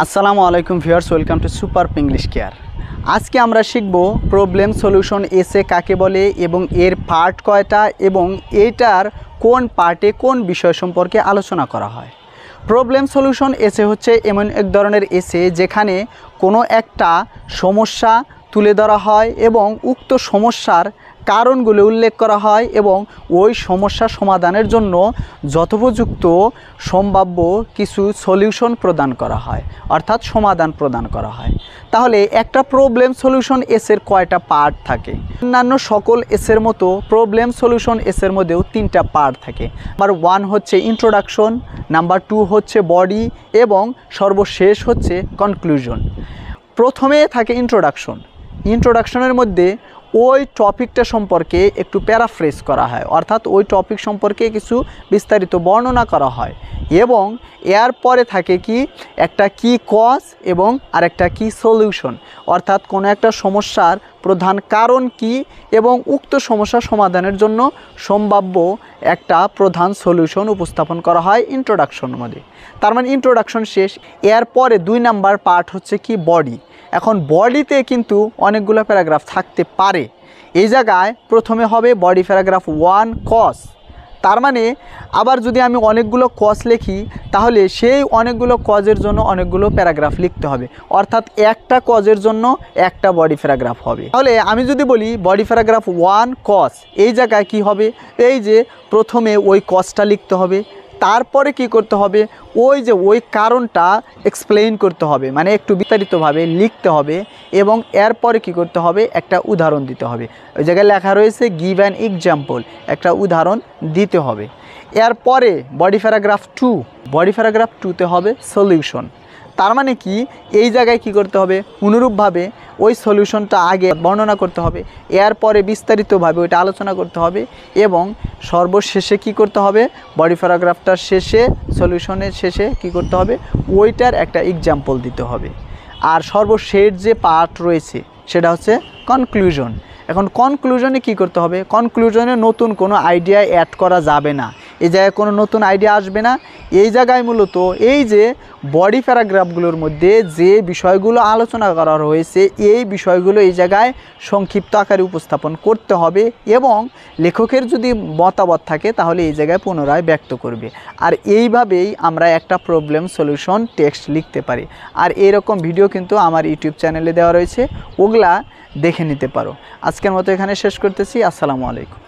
আসসালামু আলাইকুম viewers, welcome to super English care. আজকে আমরা শিখব প্রবলেম সলিউশন এসে কাকে বলে এবং এর পার্ট কয়টা এবং এটার কোন পার্টে কোন বিষয় সম্পর্কে আলোচনা করা হয়। প্রবলেম সলিউশন এসে হচ্ছে এমন এক ধরনের এসে যেখানে কোনো একটা সমস্যা তুলে ধরা হয় এবং উক্ত সমস্যার কারণগুলো উল্লেখ করা হয় এবং ওই সমস্যা সমাধানের জন্য যথোপযুক্ত সম্ভাব্য কিছু সলিউশন প্রদান করা হয়, অর্থাৎ সমাধান প্রদান করা হয়। তাহলে একটা প্রবলেম সলিউশন এসের কয়টা পার্ট থাকে? অন্যান্য সকল এসের মতো প্রবলেম সলিউশন এসের মধ্যেও তিনটা পার্ট থাকে। নাম্বার 1 হচ্ছে ইন্ট্রোডাকশন, নাম্বার 2 হচ্ছে বডি এবং সর্বশেষ হচ্ছে কনক্লুশন। প্রথমে থাকে ইন্ট্রোডাকশন। ইন্ট্রোডাকশনের মধ্যে ওই টপিকটা সম্পর্কে একটু প্যারাফ্রেজ করা হয়, অর্থাৎ ওই টপিক সম্পর্কে কিছু বিস্তারিত বর্ণনা করা হয় এবং এর পরে থাকে কি একটা কি কজ এবং আরেকটা কি সলিউশন, অর্থাৎ কোনো একটা সমস্যার প্রধান কারণ কি এবং উক্ত সমস্যা সমাধানের জন্য সম্ভাব্য একটা প্রধান সলিউশন উপস্থাপন করা হয় ইন্ট্রোডাকশনের মধ্যে। তার মানে ইন্ট্রোডাকশন শেষ। এর পরে 2 নাম্বার পার্ট হচ্ছে কি বডি। এখন বডিতে কিন্তু অনেকগুলো প্যারাগ্রাফ থাকতে পারে। এই জায়গায় প্রথমে হবে বডি প্যারাগ্রাফ 1 কজ। তার মানে আবার যদি আমি অনেকগুলো কজ লিখি তাহলে সেই অনেকগুলো কজের জন্য অনেকগুলো প্যারাগ্রাফ লিখতে হবে, অর্থাৎ একটা কজের জন্য একটা বডি প্যারাগ্রাফ হবে। তাহলে আমি যদি বলি বডি প্যারাগ্রাফ 1 কজ, এই জায়গায় কি হবে? এই যে প্রথমে ওই কজটা লিখতে হবে, তারপরে কি করতে হবে? ওই কারণটা এক্সপ্লেইন করতে হবে, মানে একটু বিস্তারিতভাবে লিখতে হবে এবং এরপরে কি করতে হবে? একটা উদাহরণ দিতে হবে। ওই জায়গায় লেখা রয়েছে গিভ অ্যান এক্সাম্পল, একটা উদাহরণ দিতে হবে। এরপরে বডি প্যারাগ্রাফ 2, বডি প্যারাগ্রাফ 2তে হবে সলিউশন। তার মানে কি এই জায়গায় কি করতে হবে? অনুরূপভাবে ওই সলিউশনটা আগে বর্ণনা করতে হবে, এরপরে বিস্তারিতভাবে ওইটা আলোচনা করতে হবে এবং সর্বশেষে কি করতে হবে? বডি প্যারাগ্রাফটার শেষে, সলিউশনের শেষে কি করতে হবে? ওইটার একটা এক্সাম্পল দিতে হবে। আর সর্বশেষ যে পার্ট রয়েছে সেটা হচ্ছে কনক্লুশন। এখন কনক্লুশনে কি করতে হবে? কনক্লুশনে নতুন কোনো আইডিয়া অ্যাড করা যাবে না, এই জায়গায় কোনো নতুন আইডিয়া আসবে না। এই জায়গায় মূলত এই যে বডি প্যারাগ্রাফগুলোর মধ্যে যে বিষয়গুলো আলোচনা করা হয়েছে এই বিষয়গুলো এই জায়গায় সংক্ষিপ্ত আকারে উপস্থাপন করতে হবে এবং লেখকের যদি মতামত থাকে তাহলে এই জায়গায় পুনরায় ব্যক্ত করবে। আর এইভাবেই আমরা একটা প্রবলেম সলিউশন টেক্সট লিখতে পারি। আর এইরকম ভিডিও কিন্তু আমার ইউটিউব চ্যানেলে দেওয়া রয়েছে, ওগুলা দেখে নিতে পারো। আজকের মতো এখানে শেষ করতেছি। আসসালামু আলাইকুম।